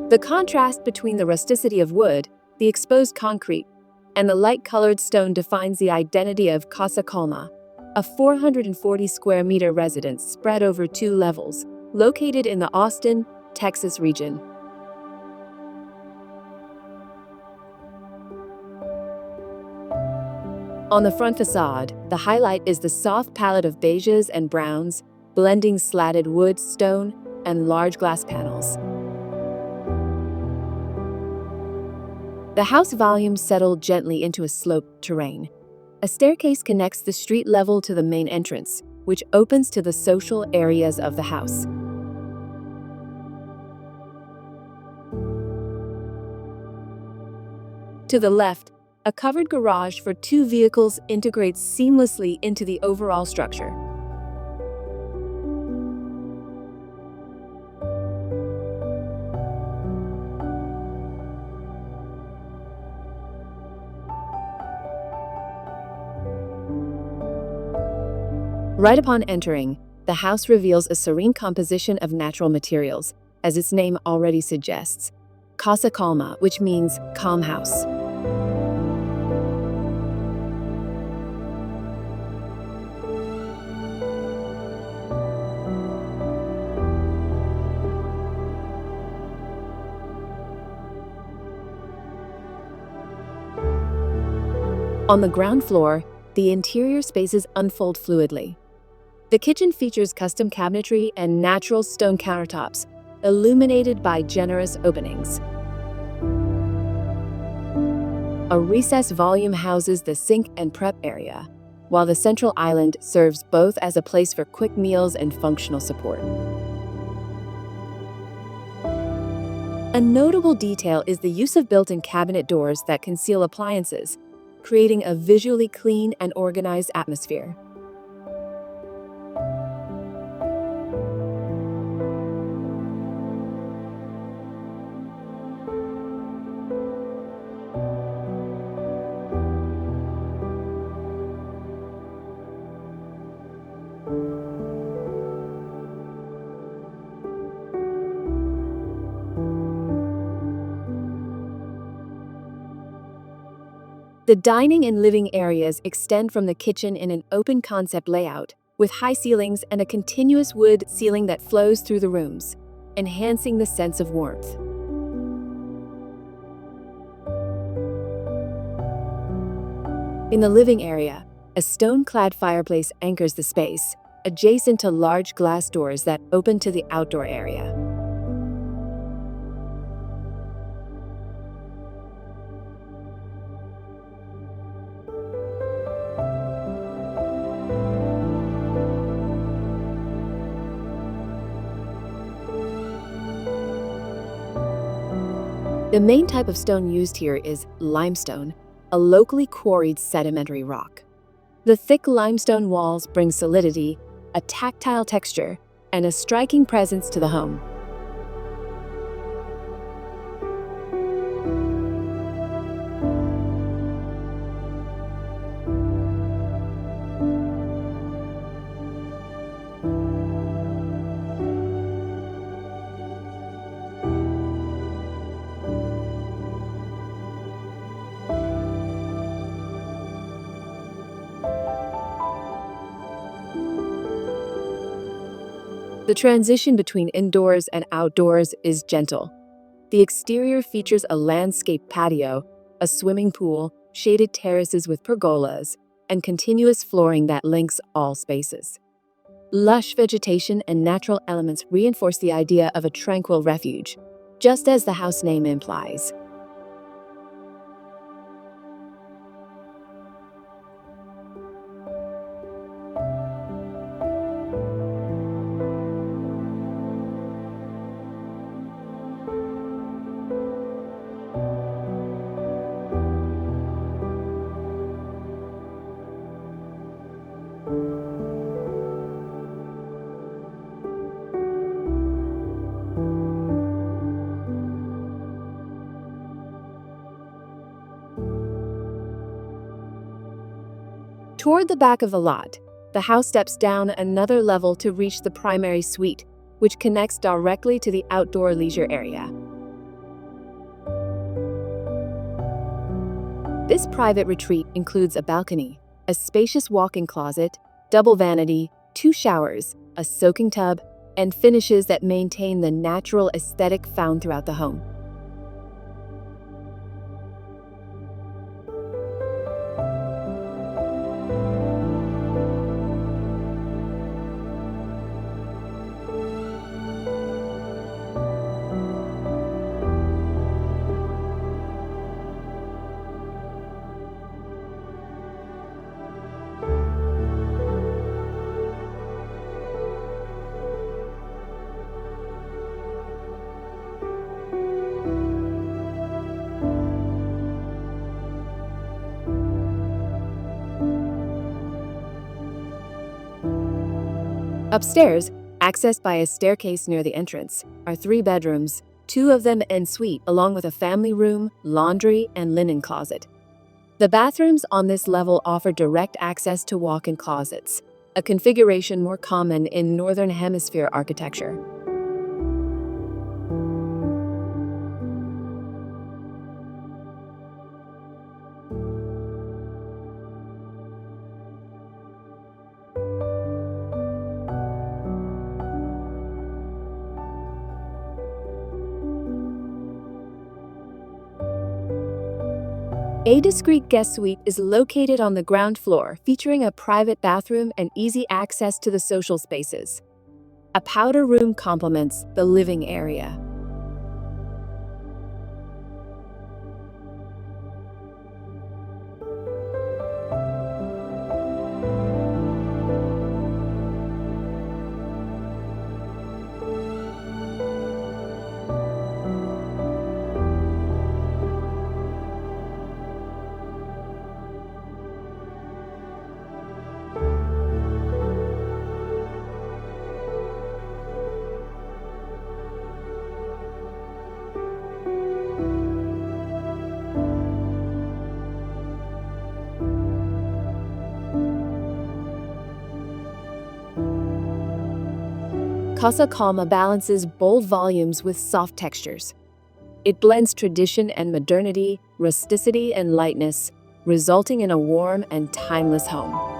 The contrast between the rusticity of wood, the exposed concrete, and the light-colored stone defines the identity of Casa Calma, a 440 square meter residence spread over 2 levels, located in the Austin, Texas region. On the front facade, the highlight is the soft palette of beiges and browns, blending slatted wood, stone, and large glass panels. The house volumes settle gently into a sloped terrain. A staircase connects the street level to the main entrance, which opens to the social areas of the house. To the left, a covered garage for 2 vehicles integrates seamlessly into the overall structure. Right upon entering, the house reveals a serene composition of natural materials, as its name already suggests. Casa Calma, which means calm house. On the ground floor, the interior spaces unfold fluidly. The kitchen features custom cabinetry and natural stone countertops, illuminated by generous openings. A recessed volume houses the sink and prep area, while the central island serves both as a place for quick meals and functional support. A notable detail is the use of built-in cabinet doors that conceal appliances, creating a visually clean and organized atmosphere. The dining and living areas extend from the kitchen in an open concept layout, with high ceilings and a continuous wood ceiling that flows through the rooms, enhancing the sense of warmth. In the living area, a stone-clad fireplace anchors the space, adjacent to large glass doors that open to the outdoor area. The main type of stone used here is limestone, a locally quarried sedimentary rock. The thick limestone walls bring solidity, a tactile texture, and a striking presence to the home. The transition between indoors and outdoors is gentle. The exterior features a landscape patio, a swimming pool, shaded terraces with pergolas, and continuous flooring that links all spaces. Lush vegetation and natural elements reinforce the idea of a tranquil refuge, just as the house name implies. Toward the back of the lot, the house steps down another level to reach the primary suite, which connects directly to the outdoor leisure area. This private retreat includes a balcony, a spacious walk-in closet, double vanity, 2 showers, a soaking tub, and finishes that maintain the natural aesthetic found throughout the home. Upstairs, accessed by a staircase near the entrance, are 3 bedrooms, 2 of them en suite, along with a family room, laundry, and linen closet. The bathrooms on this level offer direct access to walk-in closets, a configuration more common in Northern Hemisphere architecture. A discreet guest suite is located on the ground floor, featuring a private bathroom and easy access to the social spaces. A powder room complements the living area. Casa Calma balances bold volumes with soft textures. It blends tradition and modernity, rusticity and lightness, resulting in a warm and timeless home.